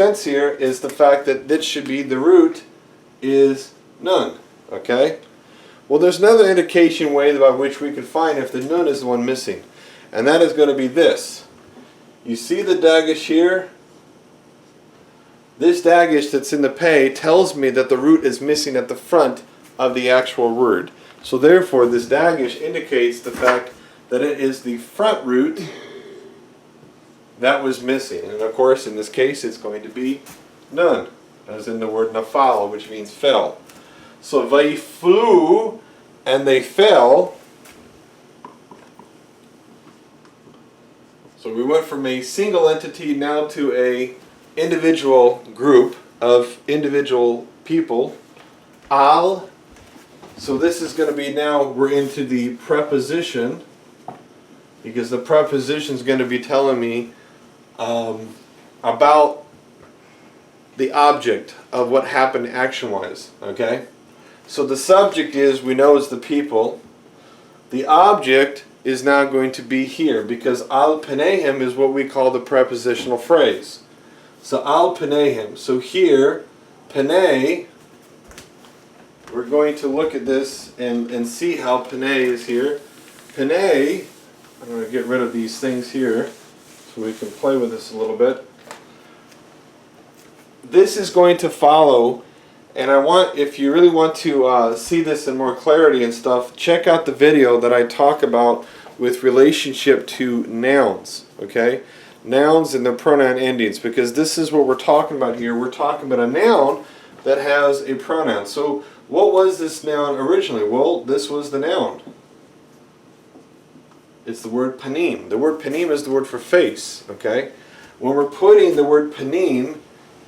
sense here is the fact that this should be the root is none. Okay? Well, there's another indication way by which we can find if the nun is the one missing. And that is going to be this. You see the dagish here? This dagish that's in the pay tells me that the root is missing at the front of the actual word. So therefore, this dagish indicates the fact that it is the front root that was missing. And of course, in this case, it's going to be none, as in the word nafal, which means fell. So vayiflu, and they fell. So we went from a single entity now to a individual group of individual people. Al. So this is going to be now, we're into the preposition, because the preposition is going to be telling me about the object of what happened action-wise. Okay? So the subject is, we know, is the people. The object is now going to be here, because al penehim is what we call the prepositional phrase. So al penehim. So here, peneh, we're going to look at this and see how peneh is here. Peneh, I'm going to get rid of these things here so we can play with this a little bit. This is going to follow, and I want, if you really want to see this in more clarity and stuff, check out the video that I talk about with relationship to nouns, okay? Nouns and their pronoun endings, because this is what we're talking about here. We're talking about a noun that has a pronoun. So what was this noun originally? Well, this was the noun. It's the word panim. The word panim is the word for face, okay? When we're putting the word panim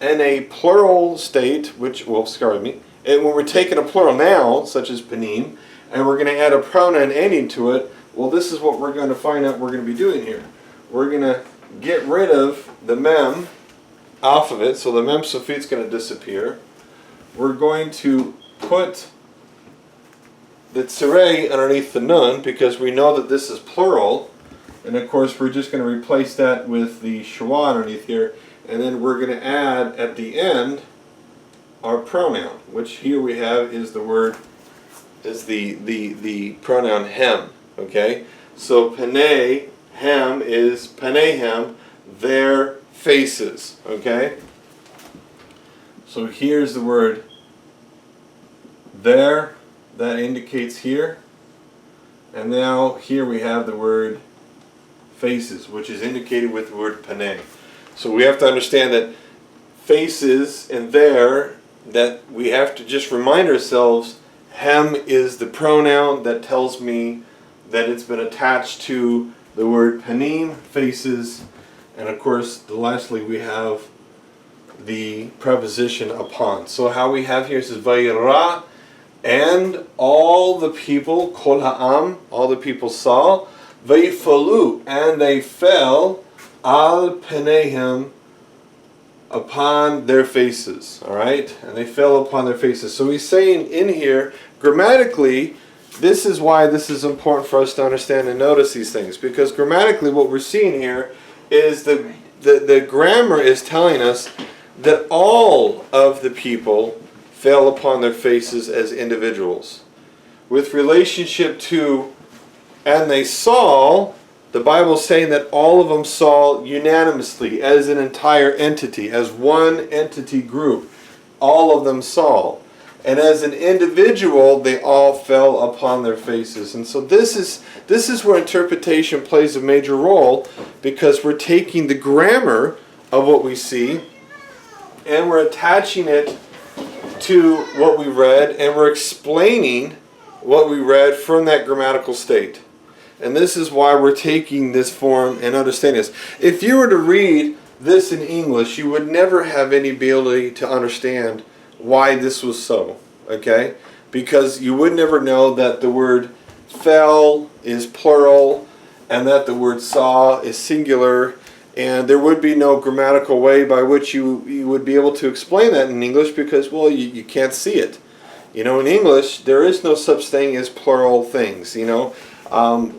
in a plural state, which, well, excuse me, and when we're taking a plural noun, such as panim, and we're going to add a pronoun ending to it, well, this is what we're going to find out we're going to be doing here. We're going to get rid of the mem off of it, so the mem sufit is going to disappear. We're going to put the tzirei underneath the nun, because we know that this is plural, and of course we're just going to replace that with the shwa underneath here, and then we're going to add at the end our pronoun, which here we have is the word, is the pronoun hem. Okay, so panei hem is panehem, their faces. Okay, so here's the word there, that indicates here, and now here we have the word faces, which is indicated with the word panei. So we have to understand that faces and there, that we have to just remind ourselves, hem is the pronoun that tells me that it's been attached to the word panim, faces, and of course, lastly, we have the preposition upon. So how we have here says vayira, and all the people, kol ha'am, all the people saw, vayifalu, and they fell, al penehim, upon their faces. All right, and they fell upon their faces. So he's saying in here, grammatically, this is why this is important for us to understand and notice these things, because grammatically what we're seeing here is the grammar is telling us that all of the people fell upon their faces as individuals. With relationship to, and they saw, the Bible is saying that all of them saw unanimously as an entire entity, as one entity group. All of them saw. And as an individual, they all fell upon their faces. And so this is where interpretation plays a major role, because we're taking the grammar of what we see and we're attaching it to what we read, and we're explaining what we read from that grammatical state. And this is why we're taking this form and understanding this. If you were to read this in English, you would never have any ability to understand why this was so, okay? Because you would never know that the word fell is plural and that the word saw is singular, and there would be no grammatical way by which you would be able to explain that in English, because, well, you can't see it. You know, in English, there is no such thing as plural things, you know.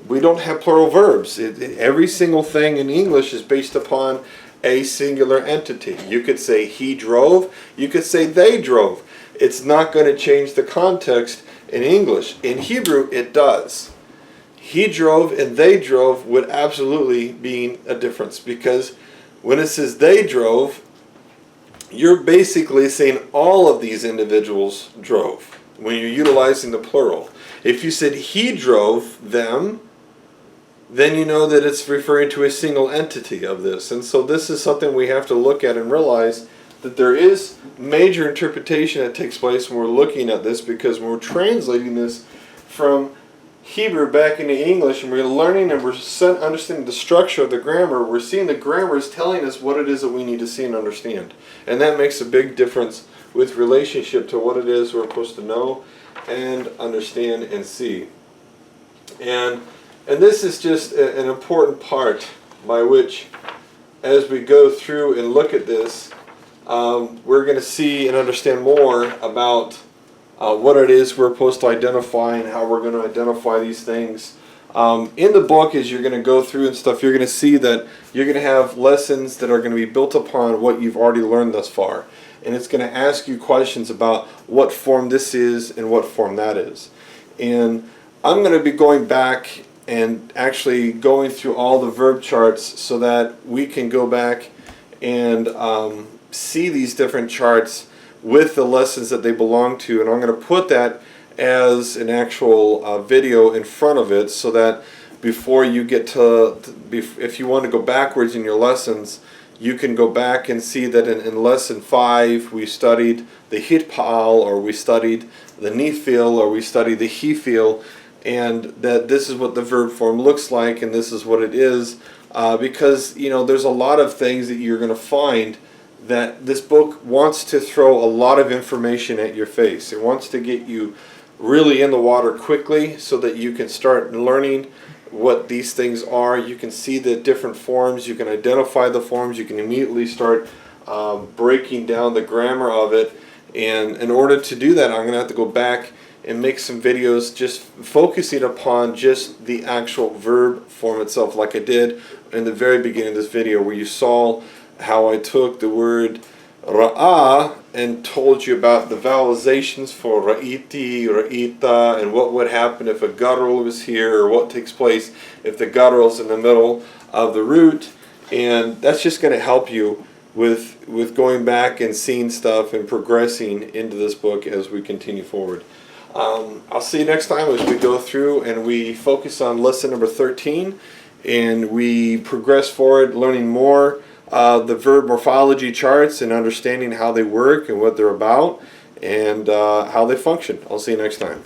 We don't have plural verbs. Every single thing in English is based upon a singular entity. You could say he drove, you could say they drove. It's not going to change the context in English. In Hebrew, it does. He drove and they drove would absolutely be a difference, because when it says they drove, you're basically saying all of these individuals drove when you're utilizing the plural. If you said he drove them, then you know that it's referring to a single entity of this. And so this is something we have to look at and realize that there is major interpretation that takes place when we're looking at this, because when we're translating this from Hebrew back into English and we're learning and we're understanding the structure of the grammar, we're seeing the grammar is telling us what it is that we need to see and understand. And that makes a big difference with relationship to what it is we're supposed to know and understand and see. And this is just an important part by which, as we go through and look at this, we're going to see and understand more about what it is we're supposed to identify and how we're going to identify these things. In the book, as you're going to go through and stuff, you're going to see that you're going to have lessons that are going to be built upon what you've already learned thus far. And it's going to ask you questions about what form this is and what form that is. And I'm going to be going back and actually going through all the verb charts so that we can go back and see these different charts with the lessons that they belong to. And I'm going to put that as an actual video in front of it, so that before you get to, if you want to go backwards in your lessons, you can go back and see that in lesson 5 we studied the hitpa'al, or we studied the nifil, or we studied the hifil, and that this is what the verb form looks like and this is what it is, because there's a lot of things that you're going to find that this book wants to throw a lot of information at your face. It wants to get you really in the water quickly so that you can start learning what these things are. You can see the different forms, you can identify the forms, you can immediately start breaking down the grammar of it. And in order to do that, I'm going to have to go back and make some videos just focusing upon just the actual verb form itself, like I did in the very beginning of this video, where you saw how I took the word ra'ah and told you about the vowelizations for ra'iti, ra'ita, and what would happen if a guttural was here, or what takes place if the guttural is in the middle of the root. And that's just going to help you with going back and seeing stuff and progressing into this book as we continue forward. I'll see you next time as we go through and we focus on lesson number 13 and we progress forward, learning more the verb morphology charts and understanding how they work and what they're about and how they function. I'll see you next time.